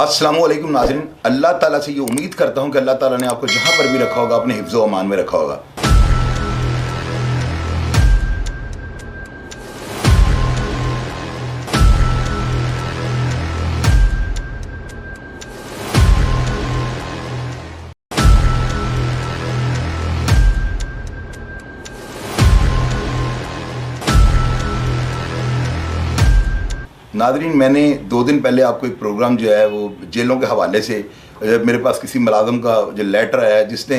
अस्सलामुअलैकुम नाज़रीन, अल्लाह ताला से ये उम्मीद करता हूँ कि अल्लाह ताला ने आपको जहाँ पर भी रखा होगा अपने हिफ्ज़ व अमान में रखा होगा। नाज़रीन, मैंने 2 दिन पहले आपको एक प्रोग्राम जो है वो जेलों के हवाले से मेरे पास किसी मुलाज़िम का जो लेटर आया है जिसने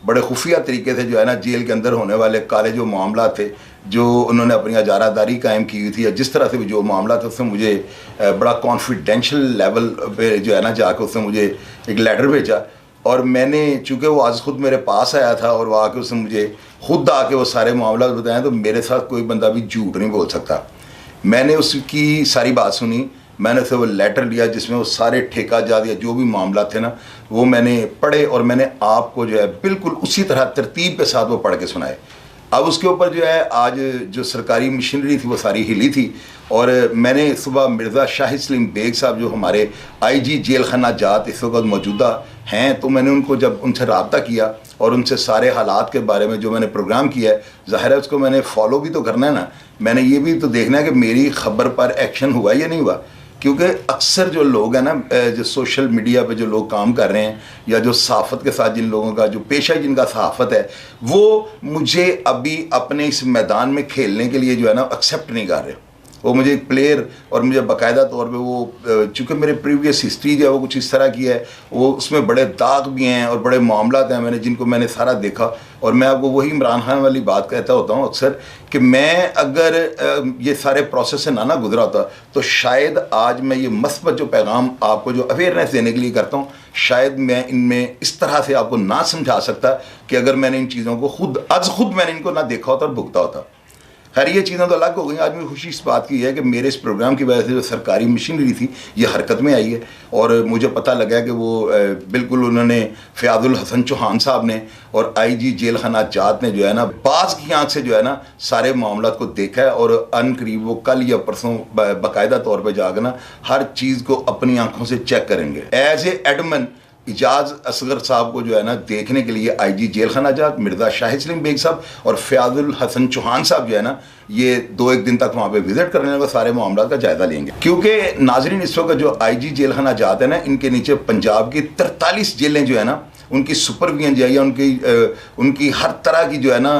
बड़े खुफिया तरीके से जो है ना जेल के अंदर होने वाले काले जो मामला थे, जो उन्होंने अपनी अजारादारी कायम की हुई थी या जिस तरह से भी जो मामला था उसमें मुझे बड़ा कॉन्फिडेंशियल लेवल पे जो है ना जाकर उसने मुझे एक लेटर भेजा। और मैंने चूँकि वो आज ख़ुद मेरे पास आया था और वो आके उसने मुझे खुद आके वो सारे मामला बताए, तो मेरे साथ कोई बंदा भी झूठ नहीं बोल सकता। मैंने उसकी सारी बात सुनी, मैंने उससे वो लेटर लिया जिसमें वो सारे ठेका जात या जो भी मामला थे ना वो मैंने पढ़े और मैंने आपको जो है बिल्कुल उसी तरह तरतीब के साथ वो पढ़ के सुनाए। अब उसके ऊपर जो है आज जो सरकारी मशीनरी थी वो सारी हिली थी और मैंने सुबह मिर्ज़ा शाहिद सलीम बेग साहब जो हमारे आईजी जेल खाना जात इस वक्त मौजूदा हैं, तो मैंने उनको जब उनसे रब्ता किया और उनसे सारे हालात के बारे में जो मैंने प्रोग्राम किया है, ज़ाहिर है उसको मैंने फॉलो भी तो करना है ना, मैंने ये भी तो देखना है कि मेरी ख़बर पर एक्शन हुआ या नहीं हुआ। क्योंकि अक्सर जो लोग हैं ना, जो सोशल मीडिया पे जो लोग काम कर रहे हैं या जो सहाफ़त के साथ जिन लोगों का जो पेशा जिनका सहाफ़त है, वो मुझे अभी अपने इस मैदान में खेलने के लिए जो है ना एक्सेप्ट नहीं कर रहे। वो मुझे एक प्लेयर और मुझे बाकायदा तौर पे वो चूँकि मेरे प्रीवियस हिस्ट्री जो है वो कुछ इस तरह की है, वो उसमें बड़े दाग भी हैं और बड़े मामलात हैं मैंने जिनको मैंने सारा देखा। और मैं आपको वही इमरान खान वाली बात कहता होता हूँ अक्सर कि मैं अगर ये सारे प्रोसेस से ना गुजरा होता तो शायद आज मैं ये मस्बत जो पैगाम आपको जो अवेयरनेस देने के लिए करता हूँ, शायद मैं इनमें इस तरह से आपको ना समझा सकता कि अगर मैंने इन चीज़ों को खुद मैंने इनको ना देखा होता और भुगता होता। खैर ये चीज़ें तो अलग हो गई। आज मेरी खुशी इस बात की है कि मेरे इस प्रोग्राम की वजह से जो सरकारी मशीनरी थी ये हरकत में आई है और मुझे पता लगा कि वो बिल्कुल उन्होंने फ़याज़ुल हसन चौहान साहब ने और आईजी जेल खाना जात ने जो है ना बाज की आँख से जो है ना सारे मामला को देखा है और अनकरीब वो कल या परसों बाकायदा तौर पर जाकर ना हर चीज़ को अपनी आँखों से चेक करेंगे। As a admin Ijaz Asghar साहब को जो है ना देखने के लिए आईजी जेल खाना जात मिर्ज़ा शाहिद सलीम बेग साहब और फ़याज़ुल हसन चौहान साहब जो है ना ये 2-1 दिन तक वहाँ पे विज़िट करने लगा, सारे मामला का जायज़ा लेंगे। क्योंकि नाजरीन इस वक्त जो आईजी जेल खाना जात है ना, इनके नीचे पंजाब की 43 जेलें जो है ना उनकी सुपरविजन जो है या उनकी हर तरह की जो है ना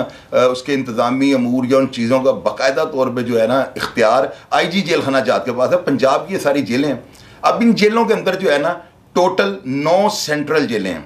उसके इंतज़ामी अमूर या उन चीज़ों का बाकायदा तौर पर जो है ना इख्तियार आईजी जेल खाना जात के पास है। पंजाब की ये सारी जेलें हैं। अब इन जेलों के अंदर जो है ना टोटल 9 सेंट्रल जेलें हैं,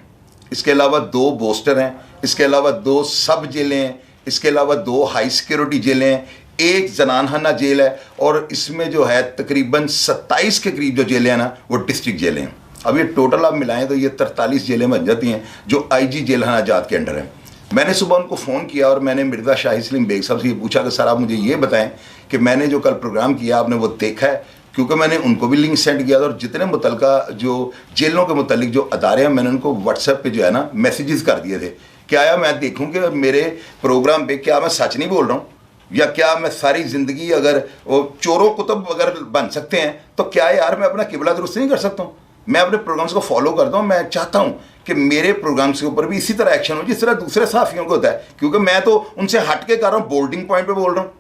इसके अलावा 2 बोस्टर हैं, इसके अलावा 2 सब जेलें हैं, इसके अलावा 2 हाई सिक्योरिटी जेलें हैं, 1 जनानखाना जेल है और इसमें जो है तकरीबन 27 के करीब जो जेलें हैं ना वो डिस्ट्रिक्ट जेलें हैं। अब ये टोटल आप मिलाएं तो ये 43 जेलें बन जाती हैं जो आईजी जेल खाना जात के अंडर हैं। मैंने सुबह उनको फ़ोन किया और मैंने मिर्ज़ा शाहिद सलीम बेग साहब से ये पूछा कि सर आप मुझे ये बताएं कि मैंने जो कल प्रोग्राम किया आपने वो देखा है, क्योंकि मैंने उनको भी लिंक सेंड किया था और जितने मुतलका जो जेलों के मुतलिक जो अदारे हैं मैंने उनको व्हाट्सएप पे जो है ना मैसेजेस कर दिए थे कि आया मैं देखूं कि मेरे प्रोग्राम पे क्या मैं सच नहीं बोल रहा हूँ या क्या मैं सारी ज़िंदगी अगर वो चोरों कुतुब अगर बन सकते हैं तो क्या यार मैं अपना किबला दुरुस्त नहीं कर सकता हूँ। मैं अपने प्रोग्राम्स को फॉलो करता हूँ। मैं चाहता हूँ कि मेरे प्रोग्राम्स के ऊपर भी इसी तरह एक्शन हो जिस तरह दूसरे साफियों को होता है, क्योंकि मैं तो उनसे हट के कर रहा हूँ, बोल्डिंग पॉइंट पर बोल रहा हूँ।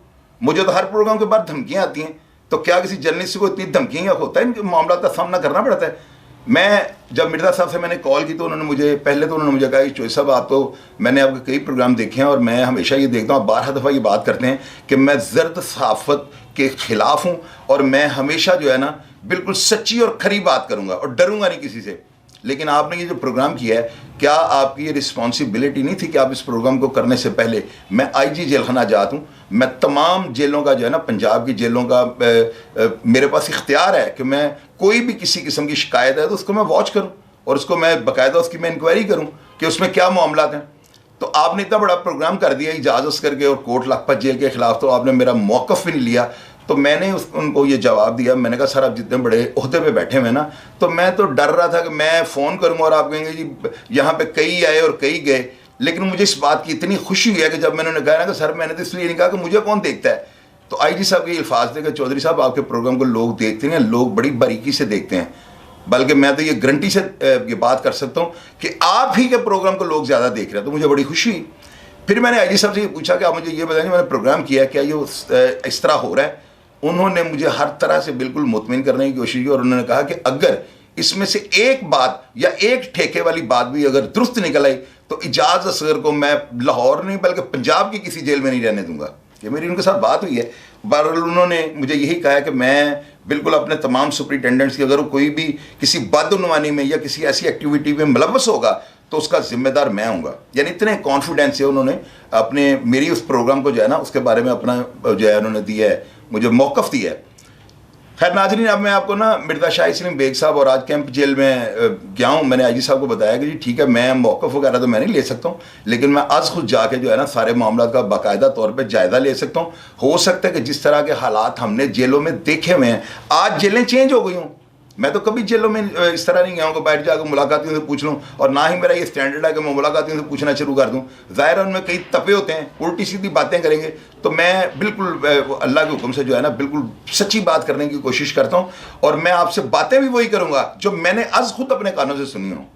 मुझे तो हर प्रोग्राम के बाद धमकियाँ आती हैं, तो क्या किसी जर्नलिस्ट को इतनी धमकियाँ होता है, इनके मामला का सामना करना पड़ता है। मैं जब मिर्ज़ा साहब से मैंने कॉल की तो उन्होंने मुझे कहा कि चोई साहब आप तो मैंने आपके कई प्रोग्राम देखे हैं और मैं हमेशा ये देखता हूँ, 12 दफ़ा ये बात करते हैं कि मैं ज़र्द सहाफ़त के ख़िलाफ़ हूँ और मैं हमेशा जो है ना बिल्कुल सच्ची और खरी बात करूँगा और डरूँगा नहीं किसी से। लेकिन आपने ये जो प्रोग्राम किया है, क्या आपकी ये रिस्पॉन्सिबिलिटी नहीं थी कि आप इस प्रोग्राम को करने से पहले, मैं आईजी जेल खाना जात हूँ, मैं तमाम जेलों का जो है ना पंजाब की जेलों का मेरे पास इख्तियार है कि मैं कोई भी किसी किस्म की शिकायत है तो उसको मैं वॉच करूँ और उसको मैं बाकायदा उसकी मैं इंक्वायरी करूँ कि उसमें क्या मामला हैं। तो आपने इतना बड़ा प्रोग्राम कर दिया इजाज़त करके और कोट लखपत जेल के ख़िलाफ़, तो आपने मेरा मौक़िफ़ भी नहीं लिया। तो मैंने उनको ये जवाब दिया, मैंने कहा सर आप जितने बड़े ओहदे पे बैठे हुए ना, तो मैं तो डर रहा था कि मैं फ़ोन करूँगा और आप कहेंगे जी यहाँ पे कई आए और कई गए। लेकिन मुझे इस बात की इतनी खुशी हुई है कि जब मैंने उन्हें कहा ना कि सर मैंने तो इसलिए नहीं कहा कि मुझे कौन देखता है, तो आईजी साहब के अल्फाज थे कि चौधरी साहब आपके प्रोग्राम को लोग देखते हैं, लोग बड़ी बारीकी से देखते हैं। बल्कि मैं तो ये गारंटी से ये बात कर सकता हूँ कि आप ही के प्रोग्राम को लोग ज़्यादा देख रहे हैं, तो मुझे बड़ी खुशी हुई। फिर मैंने आईजी साहब से ये पूछा कि आप मुझे ये बताएंगे मैंने प्रोग्राम किया, क्या ये इस तरह हो रहा है? उन्होंने मुझे हर तरह से बिल्कुल मुतमिन करने की कोशिश की और उन्होंने कहा कि अगर इसमें से एक बात या एक ठेके वाली बात भी अगर दुरुस्त निकल आई तो इजाज़ असगर को मैं लाहौर नहीं बल्कि पंजाब की किसी जेल में नहीं रहने दूंगा। ये मेरी उनके साथ बात हुई है। बहरहाल उन्होंने मुझे यही कहा है कि मैं बिल्कुल अपने तमाम सुपरिटेंडेंट्स की अगर कोई भी किसी बदउनवानी में या किसी ऐसी एक्टिविटी में मुलव्वस होगा तो उसका जिम्मेदार मैं हूँगा। यानी इतने कॉन्फिडेंस से उन्होंने अपने मेरी उस प्रोग्राम को जो है ना उसके बारे में अपना जो है उन्होंने दिया है, मुझे मौक़िफ़ दिया है। खैर नाज़रीन, अब मैं आपको ना मिर्ज़ा शाहिद सलीम बेग साहब और आज कैंप जेल में गया हूँ। मैंने आईजी साहब को बताया कि जी ठीक है, मैं मौक़िफ़ वगैरह तो मैं नहीं ले सकता हूँ, लेकिन मैं आज खुद जाके जो है ना सारे मामला का बाकायदा तौर पे जायज़ा ले सकता हूँ। हो सकता है कि जिस तरह के हालात हमने जेलों में देखे हुए हैं, आज जेलें चेंज हो गई हूँ। मैं तो कभी जेलों में इस तरह नहीं गया हूँ कि बैठ जाकर मुलाकातियों से पूछ लूँ, और ना ही मेरा ये स्टैंडर्ड है कि मैं मुलाकातियों से पूछना शुरू कर दूँ। ज़ाहिर है उनमें कई तपे होते हैं, उल्टी सीधी बातें करेंगे, तो मैं बिल्कुल अल्लाह के हुक्म से जो है ना बिल्कुल सच्ची बात करने की कोशिश करता हूँ, और मैं आपसे बातें भी वही करूँगा जो मैंने आज खुद अपने कानों से सुनी हूँ।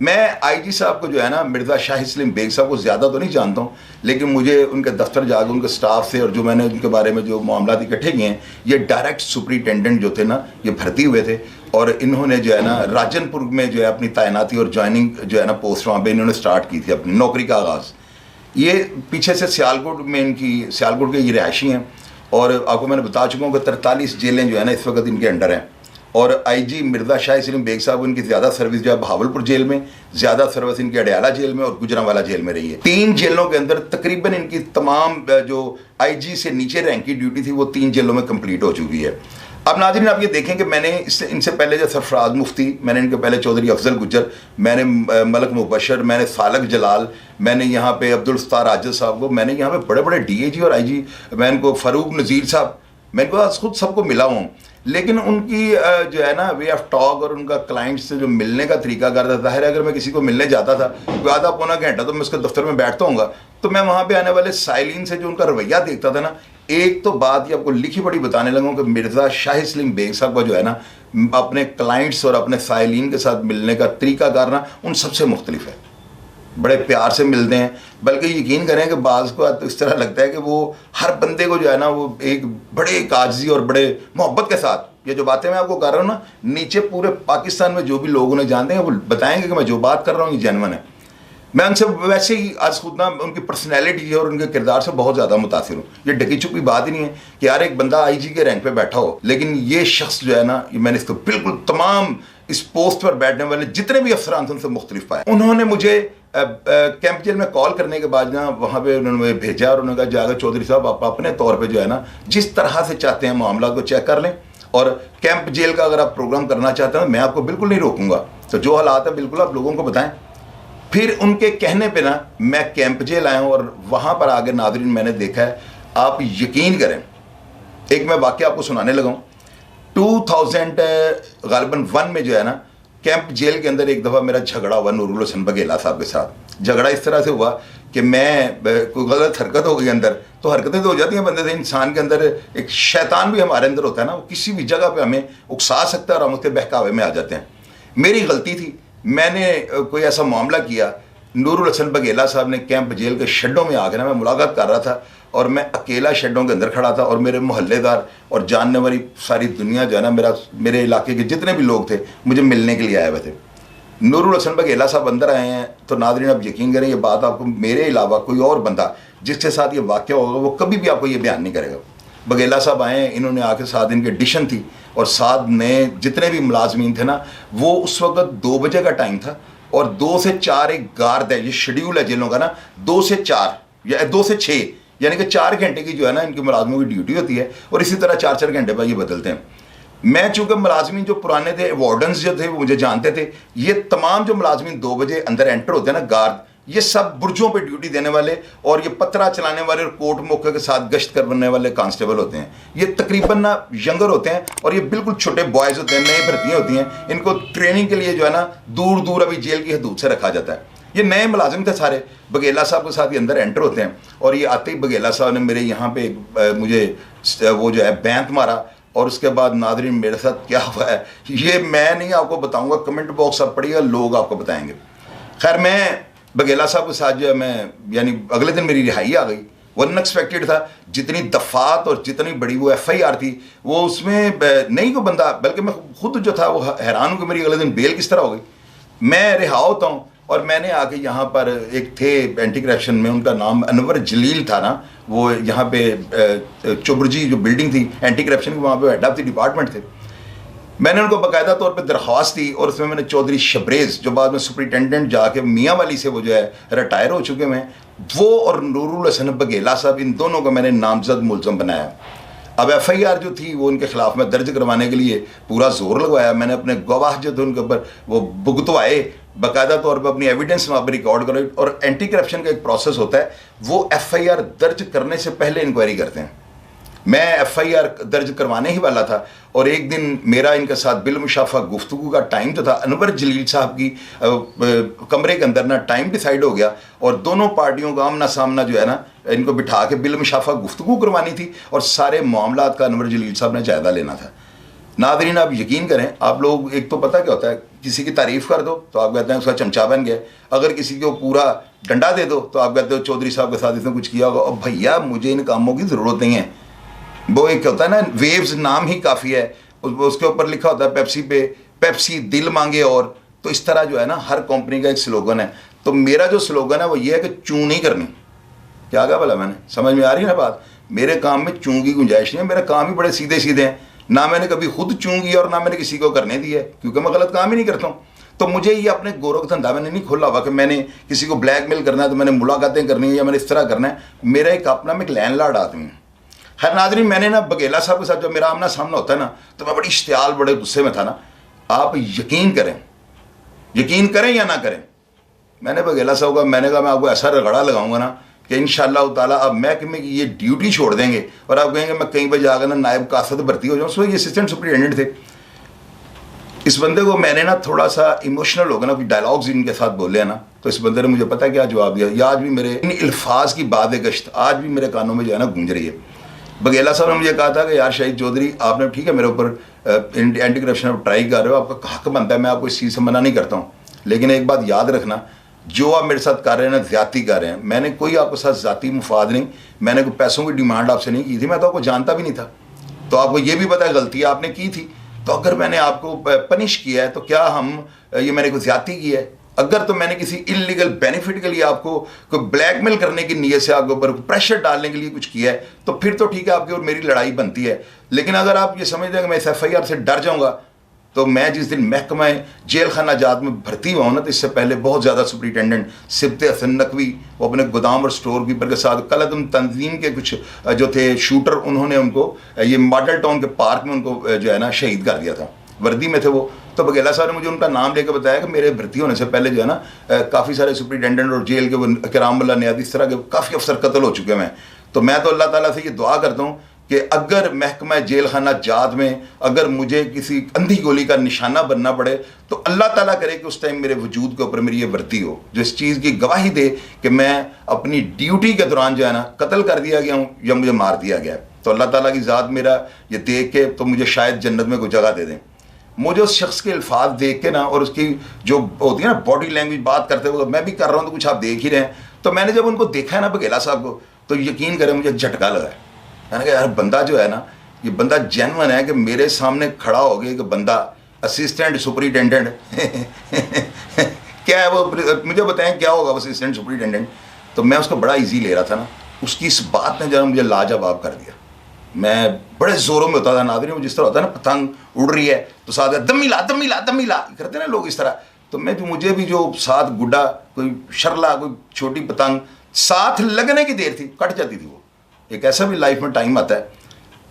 मैं आईजी साहब को जो है ना मिर्ज़ा शाहिद सलीम बेग साहब को ज़्यादा तो नहीं जानता हूँ, लेकिन मुझे उनके दफ्तर जाकर उनके स्टाफ से और जो मैंने उनके बारे में जो मामला इकट्ठे किए हैं, ये डायरेक्ट सुपरिटेंडेंट जो थे ना ये भर्ती हुए थे, और इन्होंने जो है ना राजनपुर में जो है अपनी तैनाती और ज्वाइनिंग जो है ना पोस्ट वहाँ पर इन्होंने स्टार्ट की थी अपनी नौकरी का आगाज़। ये पीछे से सियालकोट में सियालकोट के ये रिहायशी हैं, और आपको मैंने बता चुका हूँ कि 43 जेलें जो है ना इस वक्त इनके अंडर हैं। और आईजी मिर्ज़ा शाहिद सलीम बेग साहब इनकी ज़्यादा सर्विस जो है बहावलपुर जेल में, ज़्यादा सर्विस इनकी अडयाला जेल में और गुजरांवाला जेल में रही है। 3 जेलों के अंदर तकरीबन इनकी तमाम जो आईजी से नीचे रैंक की ड्यूटी थी वो 3 जेलों में कंप्लीट हो चुकी है। अब नाज़रीन आप ये देखें कि मैंने इनसे पहले जो सरफराज मुफ्ती, मैंने इनके पहले चौधरी अफजल गुज्जर, मैंने मलक मुबशर, मैंने सालक जलाल, मैंने यहाँ पे अब्दुल सत्तार आजिज़ साहब को, मैंने यहाँ पे बड़े बड़े डीएजी और आईजी, मैं इनको फ़ारूक नज़ीर साहब, मैं इनको आज खुद सबको मिला हूँ, लेकिन उनकी जो है ना वे ऑफ टॉक और उनका क्लाइंट से जो मिलने का तरीका कर था, ज़ाहिर है अगर मैं किसी को मिलने जाता था तो आधा पौना घंटा तो मैं उसके दफ्तर में बैठता हूँगा, तो मैं वहाँ पे आने वाले साइलिन से जो उनका रवैया देखता था ना, एक तो बात ये आपको लिखी पढ़ी बताने लगा कि मिर्ज़ा शाहिद सलीम बेग साहब का जो है ना अपने क्लाइंट्स और अपने साइलिन के साथ मिलने का तरीका करना उन सबसे मुख्तलिफ है। बड़े प्यार से मिलते हैं, बल्कि यकीन करें कि बाज़ को तो इस तरह लगता है कि वो हर बंदे को जो है ना वो एक बड़े काजी और बड़े मोहब्बत के साथ, ये जो बातें मैं आपको कर रहा हूँ ना, नीचे पूरे पाकिस्तान में जो भी लोग उन्हें जानते हैं वो बताएंगे कि मैं जो बात कर रहा हूँ ये जेन्युइन है। मैं उनसे वैसे ही आज खुद ना उनकी पर्सनैलिटी और उनके किरदार से बहुत ज़्यादा मुतासिर हूँ। ये ढकी छुपी बात ही नहीं है कि यार एक बंदा आईजी के रैंक पे बैठा हो, लेकिन ये शख्स जो है ना मैंने इसको बिल्कुल तमाम इस पोस्ट पर बैठने वाले जितने भी अफसरान थे उनसे मुख्तलिफ पाए। उन्होंने मुझे कैंप जेल में कॉल करने के बाद ना वहाँ पे उन्होंने मुझे भेजा और उन्होंने कहा जाकर चौधरी साहब आप अपने तौर पे जो है ना जिस तरह से चाहते हैं मामला को चेक कर लें, और कैंप जेल का अगर आप प्रोग्राम करना चाहते हैं मैं आपको बिल्कुल नहीं रोकूंगा, तो जो हालात है बिल्कुल आप लोगों को बताएं। फिर उनके कहने पे ना मैं कैंप जेल आया हूँ और वहाँ पर आगे नाज़रीन मैंने देखा है, आप यकीन करें, एक मैं वाक़या आपको सुनाने लगा हूँ। 2000 1 में जो है ना कैंप जेल के अंदर एक दफ़ा मेरा झगड़ा हुआ नूरुल हसन बघेला साहब के साथ। झगड़ा इस तरह से हुआ कि मैं कोई गलत हरकत हो गई अंदर, तो हरकतें तो हो जाती हैं बंदे से, इंसान के अंदर एक शैतान भी हमारे अंदर होता है ना, वो किसी भी जगह पे हमें उकसा सकता है और हम उसके बहकावे में आ जाते हैं। मेरी गलती थी, मैंने कोई ऐसा मामला किया, नूरुल हसन बघेला साहब ने कैंप जेल के शेडों में आकर ना, मैं मुलाकात कर रहा था और मैं अकेला शेडों के अंदर खड़ा था और मेरे मोहल्लेदार और जानने वाली सारी दुनिया जो है ना मेरे इलाके के जितने भी लोग थे मुझे मिलने के लिए आए हुए थे। नूरुल हसन बघेला साहब अंदर आए हैं, तो नाज़रीन आप यकीन करें ये बात आपको मेरे अलावा कोई और बंदा जिसके साथ ये वाक़या होगा वो कभी भी आपको ये बयान नहीं करेगा। बघेला साहब आए, इन्होंने आके साथ इनके एडिशन थी और साथ में जितने भी मुलाजमीन थे ना, वो उस वक्त 2 बजे का टाइम था और 2 से 4 एक गार्ड है, ये शेड्यूल है जेलों का ना, 2 से 4 या 2 से 6 यानी कि 4 घंटे की जो है ना इनके मुलाजमों की ड्यूटी होती है और इसी तरह 4-4 घंटे पर ये बदलते हैं। मैं चूँकि मुलाजमीन जो पुराने थे, वार्डन्स जो थे वो मुझे जानते थे, ये तमाम जो मुलाजमीन 2 बजे अंदर एंटर होते हैं ना गार्ड, ये सब बुर्जों पे ड्यूटी देने वाले और ये पतरा चलाने वाले और कोर्ट मौके के साथ गश्त करने वाले कांस्टेबल होते हैं। ये तकरीबन ना यंगर होते हैं और ये बिल्कुल छोटे बॉयज़ होते हैं, नई भर्तियाँ होती हैं, इनको ट्रेनिंग के लिए जो है ना दूर दूर अभी जेल की हदूद से रखा जाता है। ये नए मुलाजिम थे सारे, बघेला साहब के साथ ये अंदर एंटर होते हैं और ये आते ही बघेला साहब ने मेरे यहाँ पे मुझे वो जो है बैंत मारा और उसके बाद नादरीन मेरे साथ क्या हुआ है ये मैं नहीं आपको बताऊंगा, कमेंट बॉक्स आप पढ़िएगा, लोग आपको बताएंगे। खैर मैं बघेला साहब के साथ जो है मैं यानी अगले दिन मेरी रिहाई आ गई, वो अनएक्सपेक्टेड था। जितनी दफ़ात और जितनी बड़ी वो FIR थी वो उसमें नहीं कोई बंदा, बल्कि मैं खुद जो था वो हैरान हूँ कि मेरी अगले दिन बेल किस तरह हो गई। मैं रिहा होता हूँ और मैंने आके यहाँ पर एक थे एंटी करप्शन में, उनका नाम अनवर जलील था ना, वो यहाँ पे चुबरजी जो बिल्डिंग थी एंटी करप्शन की, वहाँ पे हेड ऑफ द डिपार्टमेंट थे। मैंने उनको बाकायदा तौर पे दरख्वास्त दी और उसमें मैंने चौधरी शबरेज़ जो बाद में सुपरिटेंडेंट जाके मियाँ वाली से वो जो है रिटायर हो चुके हैं, वो और नूरुल हसन बघेला साहब, इन दोनों को मैंने नामजद मुलज़म बनाया। अब FIR जो थी वो उनके खिलाफ में दर्ज करवाने के लिए पूरा जोर लगवाया। मैंने अपने गवाह जो थे उनके ऊपर वो भुगतवाए, बाकायदा तौर पर अपनी एविडेंस वहाँ पर रिकॉर्ड करो। और एंटी करप्शन का एक प्रोसेस होता है, वो FIR दर्ज करने से पहले इंक्वायरी करते हैं। मैं FIR दर्ज करवाने ही वाला था और एक दिन मेरा इनके साथ बिलमुशाफा गुफ्तगू का टाइम जो था, अनवर जलील साहब की कमरे के अंदर ना टाइम डिसाइड हो गया और दोनों पार्टियों का आमना सामना जो है ना इनको बिठा के बिलमुशाफा गुफ्तगू करवानी थी और सारे मामलात का अनवर जलील साहब ने जायज़ा लेना था। नादरीन आप यकीन करें, आप लोग एक तो पता क्या होता है, किसी की तारीफ़ कर दो तो आप कहते हैं उसका चमचा बन गया, अगर किसी को पूरा डंडा दे दो तो आप कहते हो चौधरी साहब के साथ इसने कुछ किया होगा। और भैया मुझे इन कामों की ज़रूरत नहीं है। वो एक होता है ना वेव्स, नाम ही काफ़ी है, उसके ऊपर लिखा होता है पेप्सी पे, पेप्सी दिल मांगे और, तो इस तरह जो है ना हर कंपनी का एक स्लोगन है। तो मेरा जो स्लोगन है वो ये है कि चूं नहीं करनी। क्या कहा भला मैंने, समझ में आ रही है ना बात? मेरे काम में चूं की गुंजाइश नहीं है, मेरे काम ही बड़े सीधे सीधे हैं। ना मैंने कभी खुद चूं की और ना मैंने किसी को करने दी है, क्योंकि मैं गलत काम ही नहीं करता हूँ। तो मुझे ये अपने गोरख धंधा मैंने नहीं खोला हुआ कि मैंने किसी को ब्लैकमेल करना है तो मैंने मुलाकातें करनी है या मैंने इस तरह करना है। मेरा एक अपना मैं एक लैंडलॉर्ड आदमी हूँ। खैर नाज़रीन, मैंने ना बघेला साहब के साथ जब मेरा आमना सामना होता है ना तो मैं बड़ी इश्तियाल, बड़े गुस्से में था ना। आप यकीन करें या ना करें, मैंने बघेला साहब का मैंने कहा मैं आपको ऐसा रगड़ा लगाऊंगा ना कि इंशाअल्लाह ताला अब महकमे की ये ड्यूटी छोड़ देंगे और आप कहेंगे मैं कहीं पर जाकर ना नायब कासद भर्ती हो जाऊँ। सो ये असिस्टेंट सुपरिटेंडेंट थे। इस बंदे को मैंने ना थोड़ा सा इमोशनल हो गया ना, डायलॉग्स इनके साथ बोले हैं ना, तो इस बंदे ने मुझे पता क्या जवाब दिया। ये आज भी मेरे इन अल्फाज की बाद गश्त आज भी मेरे कानों में जो है ना गूंज रही है। बघेला साहब ने मुझे कहा था कि यार शाहिद चौधरी आपने ठीक है मेरे ऊपर एंटी करप्शन आप ट्राई कर रहे हो, आपका हक बनता है, मैं आपको इस चीज़ से मना नहीं करता हूँ, लेकिन एक बात याद रखना, जो आप मेरे साथ कर रहे हैं ना ज़्यादती कर रहे हैं। मैंने कोई आपके साथ ज़ाती मुफाद नहीं, मैंने कोई पैसों की डिमांड आपसे नहीं की थी, मैं तो आपको जानता भी नहीं था। तो आपको ये भी पता है गलती आपने की थी। तो अगर मैंने आपको पनिश किया है तो क्या ये मैंने कोई ज़्यादती की है? अगर तो मैंने किसी इलीगल बेनिफिट के लिए आपको कोई ब्लैकमेल करने की नीयत से आपके ऊपर प्रेशर डालने के लिए कुछ किया है तो फिर तो ठीक है, आपकी और मेरी लड़ाई बनती है। लेकिन अगर आप ये समझते हैं कि मैं इस FIR से डर जाऊंगा, तो मैं जिस दिन महकमा जेल खाना जात में भर्ती हुआ ना, तो इससे पहले बहुत ज़्यादा सुपरिटेंडेंट सिब्त हसन नकवी वो अपने गोदाम और स्टोर कीपर के साथ कलदम तंजीम के कुछ जो थे शूटर, उन्होंने उनको ये मॉडल टाउन के पार्क में उनको जो है ना शहीद कर दिया था। वर्दी में थे वो। तो बघेला साहब ने मुझे उनका नाम लेकर बताया कि मेरे भर्ती होने से पहले जो है ना काफ़ी सारे सुपरिटेंडेंट और जेल के वो करामुल्ला नियाज़ी इस तरह के काफ़ी अफसर कत्ल हो चुके हैं। तो मैं तो अल्लाह ताला से ये दुआ करता हूँ कि अगर महकमा जेल खाना जात में अगर मुझे किसी अंधी गोली का निशाना बनना पड़े तो अल्लाह ताला करे कि उस टाइम मेरे वजूद के ऊपर मेरी ये वर्दी हो जो इस चीज़ की गवाही दे कि मैं अपनी ड्यूटी के दौरान जो है ना कत्ल कर दिया गया हूँ या मुझे मार दिया गया। तो अल्लाह ताला की ज़ात मेरा ये देख के तो मुझे शायद जन्नत में कोई जगह दे दें। मुझे उस शख्स के अल्फाज देख के ना और उसकी जो होती है ना बॉडी लैंग्वेज बात करते हुए, मैं भी कर रहा हूँ तो कुछ आप देख ही रहे हैं। तो मैंने जब उनको देखा है ना बघेला साहब को, तो यकीन करें मुझे झटका लगा। मैंने कहा यार बंदा जो है ना, ये बंदा जेन्युइन है कि मेरे सामने खड़ा हो गया कि बंदा असिस्टेंट सुपरिटेंडेंट क्या है वो, मुझे बताएं क्या होगा वो असिस्टेंट सुपरिटेंडेंट। तो मैं उसको बड़ा ईजी ले रहा था ना, उसकी इस बात ने जरा मुझे लाजवाब कर दिया। मैं बड़े ज़ोरों में होता था नादरीन, जिस तरह होता है ना पतंग उड़ रही है तो साथ दमिला दमिला दमिला करते ना लोग इस तरह। तो मैं जो मुझे भी जो साथ गुड्डा कोई शरला कोई छोटी पतंग साथ लगने की देर थी कट जाती थी। वो एक ऐसा भी लाइफ में टाइम आता है।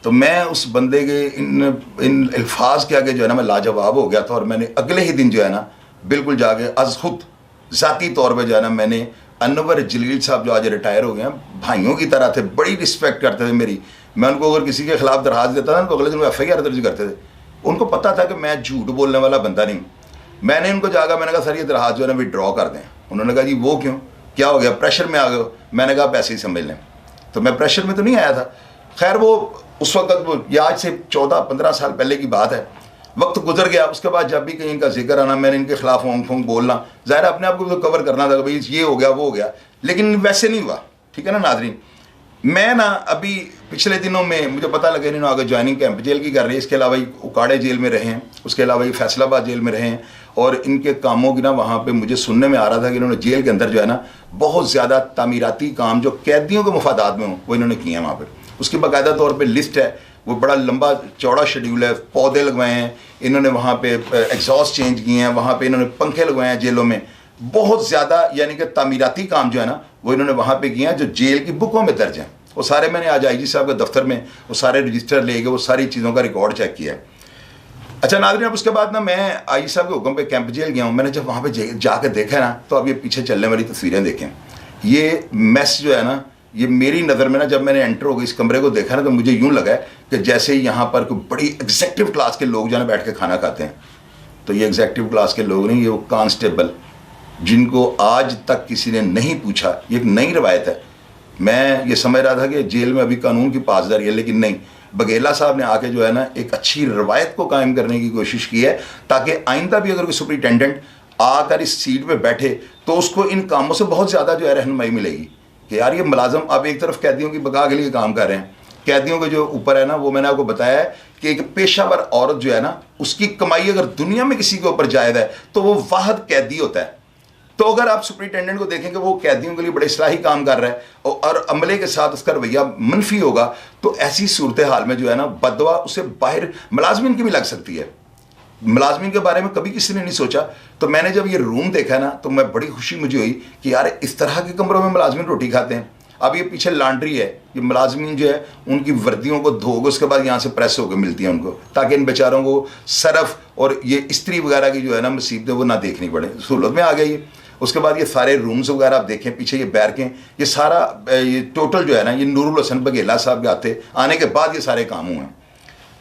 तो मैं उस बंदे के इन अल्फाज के आगे जो है ना मैं लाजवाब हो गया था। और मैंने अगले ही दिन जो है ना बिल्कुल जाके अज खुद ज़ाती तौर पर जो है ना मैंने अनवर जलील साहब जो आज रिटायर हो गए हैं, भाइयों की तरह थे, बड़ी रिस्पेक्ट करते थे मेरी। मैं उनको अगर किसी के खिलाफ दरखास्त देता था तो अगले दिन वो FIR दर्ज करते थे। उनको पता था कि मैं झूठ बोलने वाला बंदा नहीं। मैंने उनको जाकर मैंने कहा सर ये दरखास्त जो है ना विड्रॉ कर दें। उन्होंने कहा जी वो क्यों, क्या हो गया, प्रेशर में आ गए? मैंने कहा पैसे ही समझ लें। तो मैं प्रेशर में तो नहीं आया था। खैर वो उस वक्त वो, ये आज से 14-15 साल पहले की बात है, वक्त गुजर गया। उसके बाद जब भी कहीं इनका जिक्र आना, मैंने इनके खिलाफ होंग फोंग बोलना, ज़ाहिर अपने आप को तो कवर करना था कि भाई ये हो गया वो हो गया, लेकिन वैसे नहीं हुआ। ठीक है ना नाज़रीन, मैं ना अभी पिछले दिनों में मुझे पता लगा इन्होंने आगे ज्वाइनिंग कैंप जेल की कर रही है, इसके अलावा ये उकाड़े जेल में रहे हैं, उसके अलावा ये फैसलाबाद जेल में रहे हैं, और इनके कामों की ना वहाँ पे मुझे सुनने में आ रहा था कि इन्होंने जेल के अंदर जो है ना बहुत ज़्यादा तामीराती काम जो कैदियों के मुफादात में हो वो इन्होंने किए हैं वहाँ पर। उसकी बाकायदा तौर पर लिस्ट है, वो बड़ा लंबा चौड़ा शेड्यूल है। पौधे लगवाए हैं इन्होंने वहाँ पे, एग्जॉस्ट चेंज किए हैं वहाँ पे, इन्होंने पंखे लगवाए हैं जेलों में, बहुत ज़्यादा यानी कि तामीराती काम जो है ना वो इन्होंने वहाँ पे किए हैं जो जेल की बुकों में दर्ज हैं। वो सारे मैंने आज आईजी साहब के दफ्तर में वो सारे रजिस्टर ले गए, वो सारी चीज़ों का रिकॉर्ड चेक किया है। अच्छा नाज़रीन, अब उसके बाद ना मैं आईजी साहब के हुक्म पे कैंप जेल गया हूँ। मैंने जब वहाँ पे जाकर देखा ना, तो अब ये पीछे चलने वाली तस्वीरें देखें, ये मैस जो है ना, ये मेरी नज़र में ना जब मैंने एंटर हो गई इस कमरे को देखा ना, तो मुझे यूँ लगा कि जैसे ही यहाँ पर कोई बड़ी एग्जेक्टिव क्लास के लोग जो है बैठ के खाना खाते हैं। तो ये एग्जेक्टिव क्लास के लोग नहीं, ये वो कांस्टेबल जिनको आज तक किसी ने नहीं पूछा। ये एक नई रवायत है। मैं ये समझ रहा था कि जेल में अभी कानून की पासदारी है, लेकिन नहीं, बघेला साहब ने आके जो है ना एक अच्छी रवायत को कायम करने की कोशिश की है, ताकि आइंदा भी अगर कोई सुपरिटेंडेंट आकर इस सीट पे बैठे तो उसको इन कामों से बहुत ज़्यादा जो है रहनुमाई मिलेगी कि यार ये मुलाजम अब एक तरफ कैदियों की बका के लिए काम कर रहे हैं, कैदियों के जो ऊपर है ना, वो मैंने आपको बताया है कि एक पेशावर औरत जो है ना उसकी कमाई अगर दुनिया में किसी के ऊपर जायज़ है तो वो वाहद कैदी होता है। तो अगर आप सुपरिटेंडेंट को देखेंगे वो कैदियों के लिए बड़े इस्लाही काम कर रहा है और अमले के साथ उसका रवैया मनफी होगा, तो ऐसी सूरत हाल में जो है ना बदवा उसे बाहर मुलाजमिन की भी लग सकती है। मुलाजमिन के बारे में कभी किसी ने नहीं सोचा। तो मैंने जब ये रूम देखा ना तो मैं बड़ी खुशी मुझे हुई कि यार इस तरह के कमरों में मुलाजमिन रोटी खाते हैं। अब ये पीछे लॉन्ड्री है, ये मुलाजमिन जो है उनकी वर्दियों को धोगे उसके बाद यहाँ से प्रेस होकर मिलती है उनको, ताकि इन बेचारों को सरफ और ये स्त्री वगैरह की जो है ना मुसीबतें वो ना देखनी पड़े। सहूलत में आ गई है। उसके बाद ये सारे रूम्स वगैरह आप देखें, पीछे ये बैरकें, ये सारा ये टोटल जो है ना ये नूरुल हसन बघेला साहब के आने के बाद ये सारे काम हुए हैं।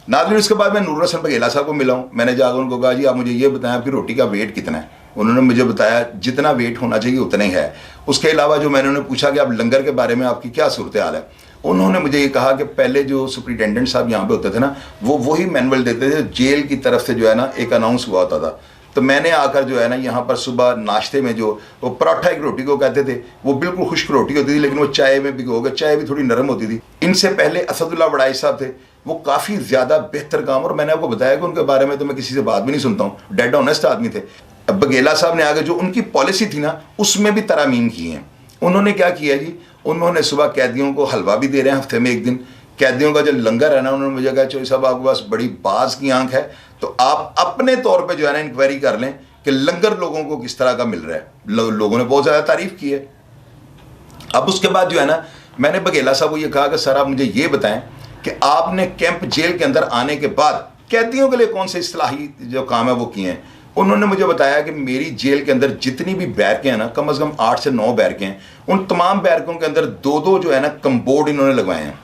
नाज़रीन, उसके बाद मैं नूरुल हसन बघेला साहब को मिला हूँ। मैंने जाकर उनको कहा जी आप मुझे ये बताएं आपकी रोटी का वेट कितना है। उन्होंने मुझे बताया जितना वेट होना चाहिए उतना ही है। उसके अलावा जो मैंने उन्हें पूछा कि आप लंगर के बारे में आपकी क्या सूरत हाल है, उन्होंने मुझे ये कहा कि पहले जो सुपरिटेंडेंट साहब यहाँ पे होते थे ना वो वही मैनुअल देते थे, जेल की तरफ से जो है ना एक अनाउंस हुआ होता था। तो मैंने आकर जो है ना यहाँ पर सुबह नाश्ते में जो वो पराठा एक रोटी को कहते थे, वो बिल्कुल खुश्क रोटी होती थी, लेकिन वो चाय में भिगो गए, चाय भी थोड़ी नरम होती थी। इनसे पहले असदुल्ला वड़ाई साहब थे, वो काफ़ी ज़्यादा बेहतर काम, और मैंने आपको बताया कि उनके बारे में तो मैं किसी से बात भी नहीं सुनता हूँ, डेड ऑनेस्ट आदमी थे। अब बघेला साहब ने आगे जो उनकी पॉलिसी थी ना उसमें भी तरामीम की हैं। उन्होंने क्या किया जी, उन्होंने सुबह कैदियों को हलवा भी दे रहे हैं हफ्ते में एक दिन। कैदियों का जो लंगर है ना, उन्होंने मुझे कहा चौधरी साहब आपके पास बड़ी बाज की आंख है, तो आप अपने तौर पे जो है ना इंक्वायरी कर लें कि लंगर लोगों को किस तरह का मिल रहा है। लोगों ने बहुत ज़्यादा तारीफ की है। अब उसके बाद जो है ना मैंने बघेला साहब को ये कहा कि सर आप मुझे ये बताएं कि आपने कैंप जेल के अंदर आने के बाद कैदियों के लिए कौन से इस्लाही जो काम है वो किए हैं। उन्होंने मुझे बताया कि मेरी जेल के अंदर जितनी भी बैरकें हैं ना, कम से कम 8 से 9 बैरकें हैं, उन तमाम बैरकों के अंदर 2-2 जो है ना कम्बोर्ड इन्होंने लगवाए हैं।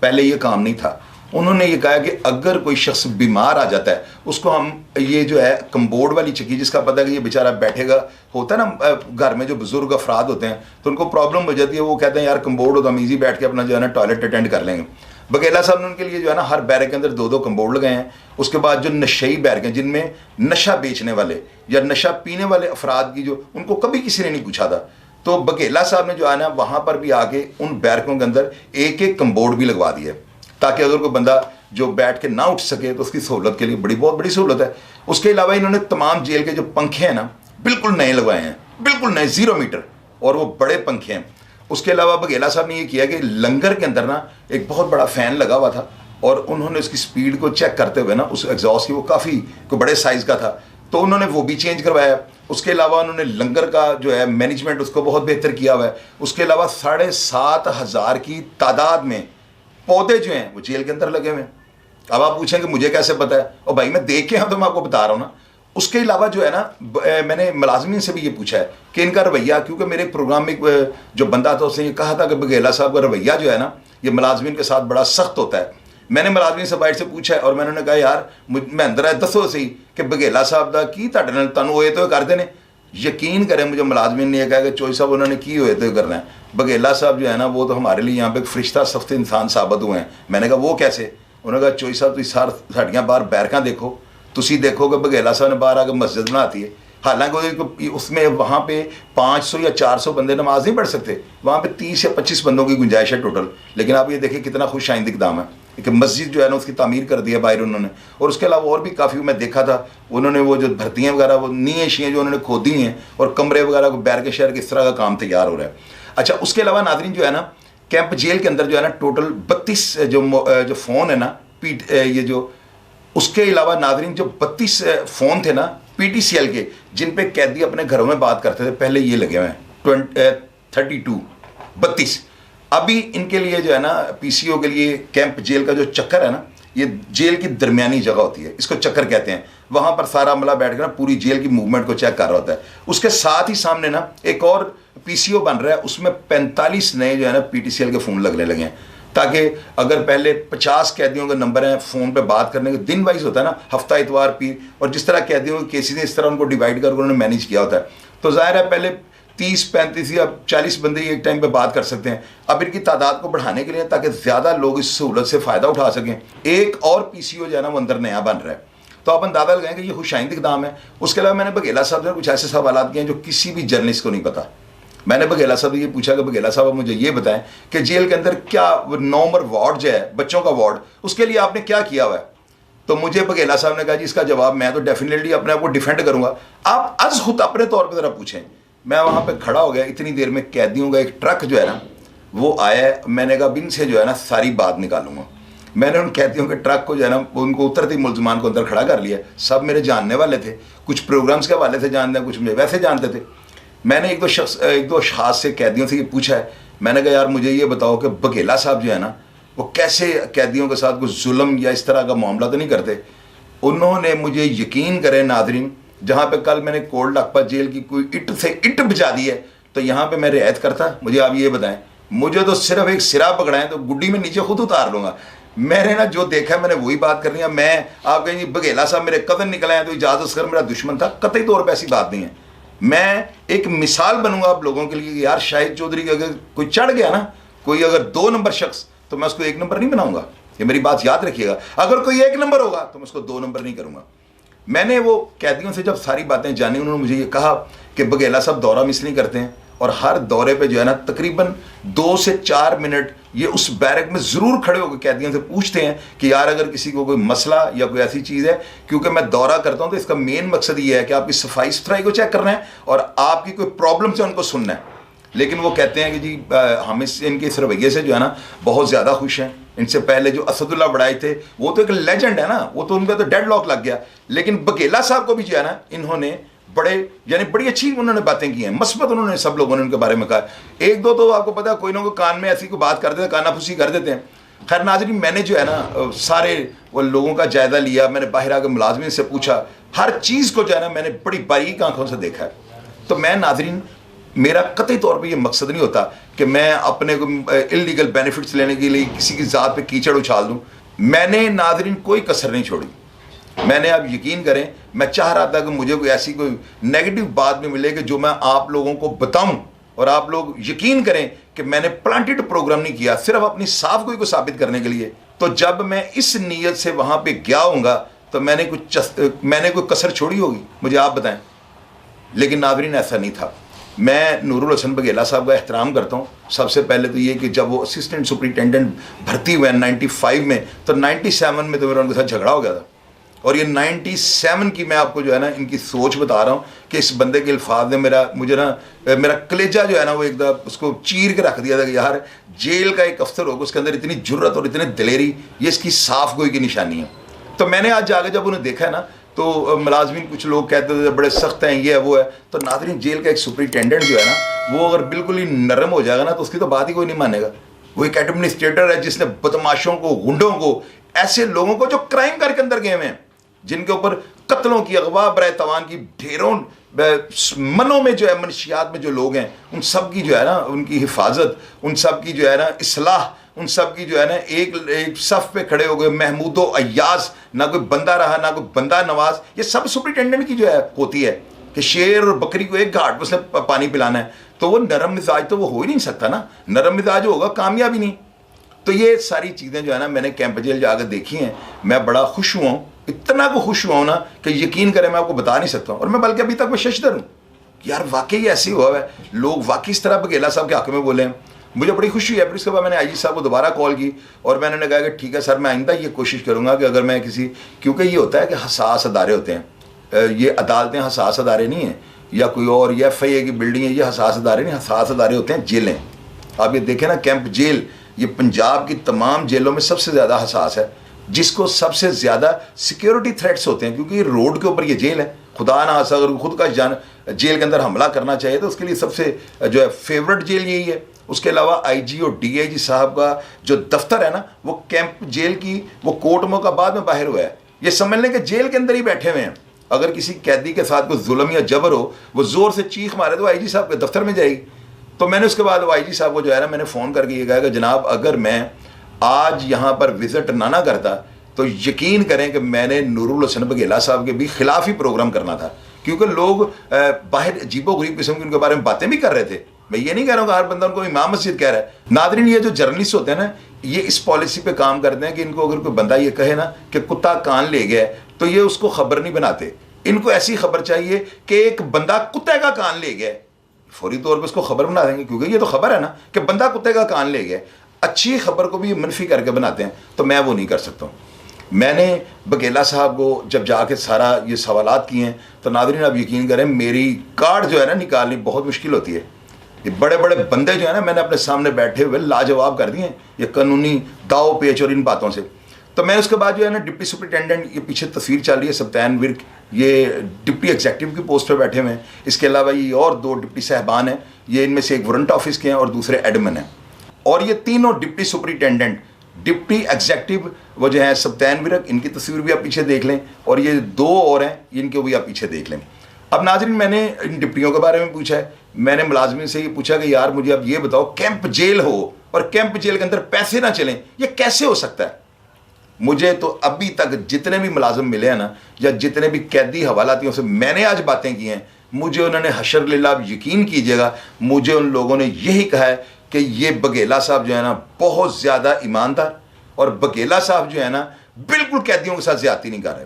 पहले ये काम नहीं था। उन्होंने ये कहा कि अगर कोई शख्स बीमार आ जाता है उसको हम ये जो है कम्बोर्ड वाली चक्की, जिसका पता है कि ये बेचारा बैठेगा, होता है ना घर में जो बुजुर्ग अफराद होते हैं तो उनको प्रॉब्लम हो जाती है, वो कहते हैं यार कम्बोर्ड हो तो हम ईजी बैठ के अपना जो है ना टॉयलेट अटेंड कर लेंगे। बघेला साहब ने उनके लिए जो है ना हर बैरक के अंदर 2-2 कम्बोर्ड लगाए हैं। उसके बाद जो नशई बैरक हैं जिनमें नशा बेचने वाले या नशा पीने वाले अफराद की जो उनको कभी किसी ने नहीं पूछा था, तो बघेला साहब ने जो है ना वहाँ पर भी आके उन बैरकों के अंदर एक कम्बोर्ड भी लगवा दिया, ताकि अगर कोई बंदा जो बैठ के ना उठ सके तो उसकी सहूलत के लिए बहुत बड़ी सहूलत है। उसके अलावा इन्होंने तमाम जेल के जो पंखे हैं ना बिल्कुल नए लगवाए हैं, बिल्कुल नए 0 मीटर, और वो बड़े पंखे हैं। उसके अलावा बघेला साहब ने ये किया कि लंगर के अंदर ना एक बहुत बड़ा फ़ैन लगा हुआ था, और उन्होंने उसकी स्पीड को चेक करते हुए ना उस एग्जॉस्ट की, वो काफ़ी कोई बड़े साइज़ का था, तो उन्होंने वो भी चेंज करवाया। उसके अलावा उन्होंने लंगर का जो है मैनेजमेंट उसको बहुत बेहतर किया हुआ है। उसके अलावा 7,500 की तादाद में पौधे जो हैं वो जेल के अंदर लगे हुए हैं। अब आप पूछेंगे मुझे कैसे पता है, और भाई मैं देख के तो मैं आपको बता रहा हूँ ना। उसके अलावा जो है ना मैंने मुलाजमीन से भी ये पूछा है कि इनका रवैया, क्योंकि मेरे प्रोग्राम में जो बंदा था उसने ये कहा था कि बघेला साहब का रवैया जो है ना ये मुलाजमीन के साथ बड़ा सख्त होता है। मैंने मुलाजमीन से बाहर से पूछा है और मैंने कहा यार मैं अंदर है दसो सही कि बघेला साहब का की तुहाडे नाल तुहानूं होए तो करते हैं यकीन करें मुझे मुलाजमिन ने कहा कि चोई साहब उन्होंने की हुए तो करना है। बघेला साहब जो है ना वो तो हमारे लिए यहाँ पे एक फरिश्ता सख्त इंसान साबित हुए हैं। मैंने कहा वो कैसे? उन्होंने कहा चोई साहब तुम साड़ियाँ बाहर बैरक देखो, तुम देखो कि बघेला साहब ने बाहर आकर मस्जिद बनाती है। हालांकि उसमें वहाँ पे 500 या 400 बंदे नमाज नहीं पढ़ सकते, वहाँ पे 30 या 25 बंदों की गुंजाइश है टोटल। लेकिन आप ये देखिए कितना खुश आइंद इकदाम है कि मस्जिद जो है ना उसकी तामीर कर दिया बाहर उन्होंने। और उसके अलावा और भी काफ़ी मैं देखा था, उन्होंने वो जो भर्तियाँ वगैरह वो नीएँ शीएँ जो उन्होंने खोदी हैं और कमरे वगैरह को बैर के शहर के इस तरह का काम तैयार हो रहा है। अच्छा, उसके अलावा नाज़रीन जो है ना कैंप जेल के अंदर जो है ना टोटल 32 जो फ़ोन है ना ये जो उसके अलावा नाज़रीन जो 32 फ़ोन थे ना PTCL के, जिन पे कैदी अपने घरों में बात करते थे, पहले ये लगे हुए हैं 32। अभी इनके लिए जो है ना PCO के लिए कैंप जेल का जो चक्कर है ना, ये जेल की दरमियानी जगह होती है, इसको चक्कर कहते हैं। वहाँ पर सारा अमला बैठ कर ना पूरी जेल की मूवमेंट को चेक कर रहा होता है। उसके साथ ही सामने ना एक और PCO बन रहा है, उसमें 45 नए जो है ना PTCL के फ़ोन लगने लगे हैं, ताकि अगर पहले 50 कैदियों के नंबर हैं फ़ोन पे बात करने के, दिन वाइज होता है ना, हफ्ता इतवार पीर, और जिस तरह कैदियों के केसेस इस तरह उनको डिवाइड कर उन्होंने मैनेज किया होता है। तो जाहिर है पहले 30, 35 या 40 बंदे एक टाइम पे बात कर सकते हैं। अब इनकी तादाद को बढ़ाने के लिए ताकि ज़्यादा लोग इस सहूलत से फ़ायदा उठा सकें, एक और PCO जो है ना वो अंदर नया बन रहा है। तो आप अंदाज़ा लगाएं कि ये खुशाइंद इक़दाम है। उसके अलावा मैंने बघेला साहब ने कुछ ऐसे सवाल किए हैं जो किसी भी जर्नलिस्ट को नहीं पता। मैंने बघेला साहब ये पूछा कि बघेला साहब मुझे ये बताएं कि जेल के अंदर क्या 9 नंबर वार्ड जो है बच्चों का वार्ड, उसके लिए आपने क्या किया हुआ है? तो मुझे बघेला साहब ने कहा जी इसका जवाब मैं तो डेफिनेटली अपने आप को डिफेंड करूंगा, आप अज खुद अपने तौर पर ज़रा पूछें। मैं वहाँ पर खड़ा हो गया, इतनी देर में कैदियों का एक ट्रक जो है ना वो आया है। मैंने कहा बिन से जो है ना सारी बात निकालूंगा। मैंने उन कैदियों के ट्रक को जो है ना उनको उतरती मुलजमान को अंदर खड़ा कर लिया। सब मेरे जानने वाले थे, कुछ प्रोग्राम्स के हवाले से जानते हैं, कुछ मुझे वैसे जानते थे। मैंने एक दो खास से कैदियों से ये पूछा है, मैंने कहा यार मुझे ये बताओ कि बघेला साहब जो है ना वो कैसे कैदियों के साथ कुछ जुल्म या इस तरह का मामला तो नहीं करते? उन्होंने मुझे यकीन करें नाजरीन, जहाँ पे कल मैंने कोल्ड लखपत जेल की कोई इट से इट बजा दी है, तो यहाँ पे मैं रियायत करता? मुझे आप ये बताएं, मुझे तो सिर्फ एक सिरा पकड़ाएं तो गुड्डी में नीचे खुद उतार लूँगा। मैंने ना जो देखा है मैंने वही बात करनी है। मैं आप कहेंगे बघेला साहब मेरे कदम निकले हैं तो इजाज़त असगर मेरा दुश्मन था, कतई तौर पर ऐसी बात नहीं है। मैं एक मिसाल बनूंगा आप लोगों के लिए। यार शाहिद चौधरी का अगर कोई चढ़ गया ना, कोई अगर 2 नंबर शख्स, तो मैं उसको 1 नंबर नहीं बनाऊंगा, ये मेरी बात याद रखिएगा। अगर कोई 1 नंबर होगा तो मैं उसको 2 नंबर नहीं करूंगा। मैंने वो कैदियों से जब सारी बातें जानी, उन्होंने मुझे ये कहा कि बघेला साहब दौरा मिस नहीं करते हैं, और हर दौरे पे जो है ना तकरीबन 2 से 4 मिनट ये उस बैरक में ज़रूर खड़े होकर कैदियों से पूछते हैं कि यार अगर किसी को कोई मसला या कोई ऐसी चीज़ है, क्योंकि मैं दौरा करता हूँ तो इसका मेन मकसद ये है कि आपकी सफाई सुथराई को चेक करना है और आपकी कोई प्रॉब्लम से उनको सुनना है। लेकिन वो कहते हैं कि जी हम इनके इस रवैये से जो है ना बहुत ज़्यादा खुश हैं। इनसे पहले जो असदुल्ला बड़ाई थे वो तो एक लेजेंड है ना, वो तो उनका तो डेड लॉक लग गया। लेकिन बघेला साहब को भी जो है ना इन्होंने बड़े यानी बड़ी अच्छी उन्होंने बातें की हैं, मस्बत उन्होंने सब लोगों ने उनके बारे में कहा। 1-2 तो आपको पता है कोई ना कोई कान में ऐसी कोई बात कर देते, कानाफूसी कर देते हैं। खैर नाज़रीन, मैंने जो है ना सारे वो लोगों का जायज़ा लिया, मैंने बाहर आकर मुलाजमिन से पूछा, हर चीज़ को जो है ना मैंने बड़ी बारीक आंखों से देखा है। तो मैं नाज़रीन, मेरा कतई तौर पे ये मकसद नहीं होता कि मैं अपने को इलीगल बेनिफिट्स लेने के लिए किसी की ज़ात पे कीचड़ उछाल दूँ। मैंने नाज़रीन कोई कसर नहीं छोड़ी। मैंने, आप यकीन करें, मैं चाह रहा था कि मुझे कोई ऐसी कोई नेगेटिव बात भी मिले कि जो मैं आप लोगों को बताऊं और आप लोग यकीन करें कि मैंने प्लांटेड प्रोग्राम नहीं किया सिर्फ अपनी साफ गोई को साबित करने के लिए। तो जब मैं इस नीयत से वहाँ पे गया हूँगा तो मैंने कोई कसर छोड़ी होगी, मुझे आप बताएं। लेकिन नाज़रीन ऐसा नहीं था। मैं नूरुल हसन बघेला साहब का एहतराम करता हूँ। सबसे पहले तो ये कि जब वो असिस्टेंट सुपरिटेंडेंट भर्ती हुए 95 में, तो 97 में तो मेरा उनके साथ झगड़ा हो गया था। और ये 97 की मैं आपको जो है ना इनकी सोच बता रहा हूँ कि इस बंदे के अल्फाज ने मेरा कलेजा जो है ना वो एकदम उसको चीर के रख दिया था कि यार जेल का एक अफसर होगा, उसके अंदर इतनी जुर्रत और इतनी दिलेरी, ये इसकी साफ गोई की निशानी है। तो मैंने आज जाकर जब उन्हें देखा है ना, तो मुलाजमीन कुछ लोग कहते थे बड़े सख्त हैं, ये है वो है। तो नाज़रीन, जेल का एक सुपरिटेंडेंट जो है ना वो अगर बिल्कुल ही नरम हो जाएगा ना तो उसकी तो बात ही कोई नहीं मानेगा। वो एक एडमिनिस्ट्रेटर है जिसने बदमाशों को, गुंडों को, ऐसे लोगों को जो क्राइम करके अंदर गए हुए हैं, जिनके ऊपर कत्लों की, अगवा, बराए तवान की ढेरों मनों में जो है मनशियात में जो लोग हैं, उन सब की जो है ना उनकी हिफाजत, उन सब की जो है ना इस्लाह, उन सब की जो है ना एक सफ़ पे खड़े हो गए महमूदो अय्याज, ना कोई बंदा रहा ना कोई बंदा नवाज, ये सब सुपरिटेंडेंट की जो है होती है। कि शेर और बकरी को एक घाट पर से पानी पिलाना है, तो वो नरम मिजाज तो वो हो ही नहीं सकता ना। नरम मिजाज होगा कामयाबी नहीं। तो ये सारी चीज़ें जो है ना मैंने कैंप जेल जाकर देखी हैं। मैं बड़ा खुश हुआ हूँ, इतना को खुश हुआ हूँ ना कि यकीन करें मैं आपको बता नहीं सकता हूँ। और मैं बल्कि अभी तक मैं शशदर हूँ, यार वाकई ऐसे हुआ है, लोग वाकई इस तरह बघेला साहब के हक में बोले हैं। मुझे बड़ी खुशी है। फिर उसके बाद मैंने आईजी साहब को दोबारा कॉल की और मैंने कहा कि ठीक है सर, मैं आइंदा ये कोशिश करूँगा कि अगर मैं किसी, क्योंकि ये होता है कि हसास अदारे होते हैं, ये अदालतें हसास अदारे नहीं हैं या कोई और, ये FIA की बिल्डिंग है, ये हसास अदारे नहीं, हसास अदारे होते हैं जेलें। आप ये देखें ना, कैंप जेल ये पंजाब की तमाम जेलों में सबसे ज़्यादा हसास है, जिसको सबसे ज़्यादा सिक्योरिटी थ्रेट्स होते हैं, क्योंकि रोड के ऊपर ये जेल है। खुदा ना खास्ता अगर खुद का जान जेल के अंदर हमला करना चाहिए तो उसके लिए सबसे जो है फेवरेट जेल यही है। उसके अलावा IG और DIG साहब का जो दफ्तर है ना, वो कैंप जेल की वो कोर्ट मुकाबाद में बाहर हुआ है। ये समझ लें कि जेल के अंदर ही बैठे हुए हैं। अगर किसी कैदी के साथ कोई जुल्म या जबर हो, वो ज़ोर से चीख मारे तो IG साहब के दफ्तर में जाएगी। तो मैंने उसके बाद IG साहब को जो है ना मैंने फ़ोन करके ये कहा कि जनाब अगर मैं आज यहाँ पर विज़िट ना करता तो यकीन करें कि मैंने नूरुल हसन बघेला साहब के भी खिलाफ ही प्रोग्राम करना था, क्योंकि लोग बाहर अजीबो गरीब किस्म की उनके बारे में बातें भी कर रहे थे। मैं ये नहीं कह रहा हूँ कि हर बंदा उनको इमाम मस्जिद कह रहा है। नादरीन, ये जो जर्नलिस्ट होते हैं ना, ये इस पॉलिसी पे काम करते हैं कि इनको अगर कोई बंदा ये कहे ना कि कुत्ता कान ले गया तो ये उसको खबर नहीं बनाते। इनको ऐसी खबर चाहिए कि एक बंदा कुत्ते का कान ले गया, फौरी तौर पर उसको खबर बना देंगे, क्योंकि ये तो खबर है ना कि बंदा कुत्ते का कान ले गया। अच्छी खबर को भी मनफी करके बनाते हैं, तो मैं वो नहीं कर सकता हूँ। मैंने बघेला साहब को जब जाके सारा ये सवालात किए हैं तो नादरीन आप यकीन करें मेरी कार्ड जो है ना निकालनी बहुत मुश्किल होती है। ये बड़े बड़े बंदे जो है ना मैंने अपने सामने बैठे हुए लाजवाब कर दिए ये कानूनी दाव पेच और इन बातों से। तो मैं उसके बाद जो है ना डिप्टी सुपरिटेंडेंट, ये पीछे तस्वीर चल रही है सप्तान विर्क, ये डिप्टी एग्जीक्यूटिव की पोस्ट पर बैठे हुए हैं। इसके अलावा ये और 2 डिप्टी साहबान हैं, ये इनमें से एक वारंट ऑफिस के हैं और दूसरे एडमिन हैं। और ये तीनों डिप्टी सुपरिटेंडेंट, डिप्टी एग्जीक्यूटिव वो जो है सप्तान विर्क, इनकी तस्वीर भी आप पीछे देख लें, और ये 2 और हैं इनके भी आप पीछे देख लें। अब नाज़रीन, मैंने इन डिप्टियों के बारे में पूछा है। मैंने मुलाजमिन से ये पूछा कि यार मुझे अब ये बताओ, कैंप जेल हो और कैंप जेल के अंदर पैसे ना चलें, ये कैसे हो सकता है? मुझे तो अभी तक जितने भी मुलाजिम मिले हैं ना, या जितने भी कैदी हवालातियों से मैंने आज बातें की हैं, मुझे उन्होंने हशर लिल्लाह, आप यकीन कीजिएगा, मुझे उन लोगों ने यही कहा है कि ये बघेला साहब जो है ना बहुत ज़्यादा ईमानदार, और बघेला साहब जो है ना बिल्कुल कैदियों के साथ ज़्यादती नहीं कर रहे।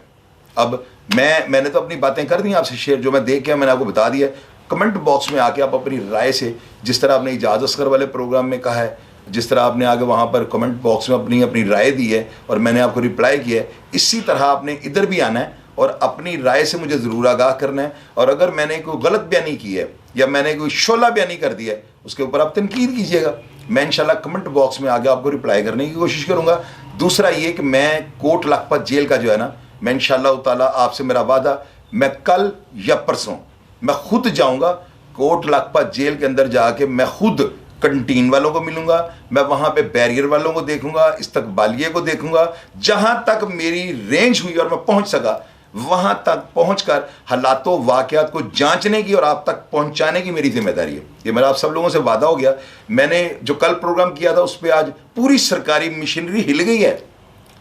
अब मैंने तो अपनी बातें कर दी आपसे शेयर, जो मैं देख के मैंने आपको बता दिया। कमेंट बॉक्स में आके आप अपनी राय से, जिस तरह आपने इजाज़ असगर वाले प्रोग्राम में कहा है, जिस तरह आपने आगे वहाँ पर कमेंट बॉक्स में अपनी राय दी है और मैंने आपको रिप्लाई किया है, इसी तरह आपने इधर भी आना है और अपनी राय से मुझे ज़रूर आगाह करना है। और अगर मैंने कोई गलत बयानी की है या मैंने कोई शोला बयानी कर दिया है, उसके ऊपर आप तनकीद कीजिएगा। मैं इंशाल्लाह कमेंट बॉक्स में आगे आपको रिप्लाई करने की कोशिश करूँगा। दूसरा ये कि मैं कोट लखपत जेल का जो है ना, मैं इंशाल्लाह ताला आपसे मेरा वादा, मैं कल या परसों मैं खुद जाऊँगा कोट लखपत जेल के अंदर जाके मैं खुद कंटीन वालों को मिलूंगा, मैं वहाँ पे बैरियर वालों को देखूंगा, इस्तकबालिये को देखूंगा। जहाँ तक मेरी रेंज हुई और मैं पहुँच सका, वहाँ तक पहुँचकर हालातों वाक़यात को जांचने की और आप तक पहुँचाने की मेरी जिम्मेदारी है। ये मेरा आप सब लोगों से वादा हो गया। मैंने जो कल प्रोग्राम किया था उस पर आज पूरी सरकारी मशीनरी हिल गई है।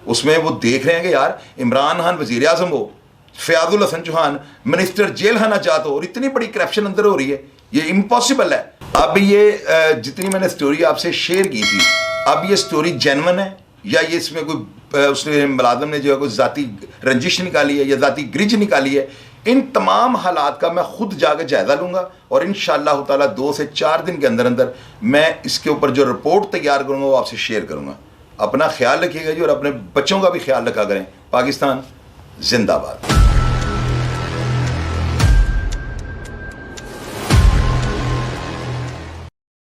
उसमें वो देख रहे हैं कि यार इमरान खान वज़ीर आज़म हो, फ़याज़ुल हसन चौहान मिनिस्टर जेल खाना चाहते हो, और इतनी बड़ी करप्शन अंदर हो रही है, ये इम्पॉसिबल है। अब ये जितनी मैंने स्टोरी आपसे शेयर की थी, अब ये स्टोरी जेन्युइन है या ये इसमें कोई उसने मुलाज़िम ने जो है कोई ज़ाती रंजिश निकाली है या ज़ाती ग्रिज निकाली है, इन तमाम हालात का मैं खुद जाकर जायज़ा लूँगा और इंशाअल्लाह ताला 2 से 4 दिन के अंदर अंदर मैं इसके ऊपर जो रिपोर्ट तैयार करूँगा वो आपसे शेयर करूँगा। अपना ख्याल रखिएगा जी और अपने बच्चों का भी ख्याल रखा करें। पाकिस्तान जिंदाबाद।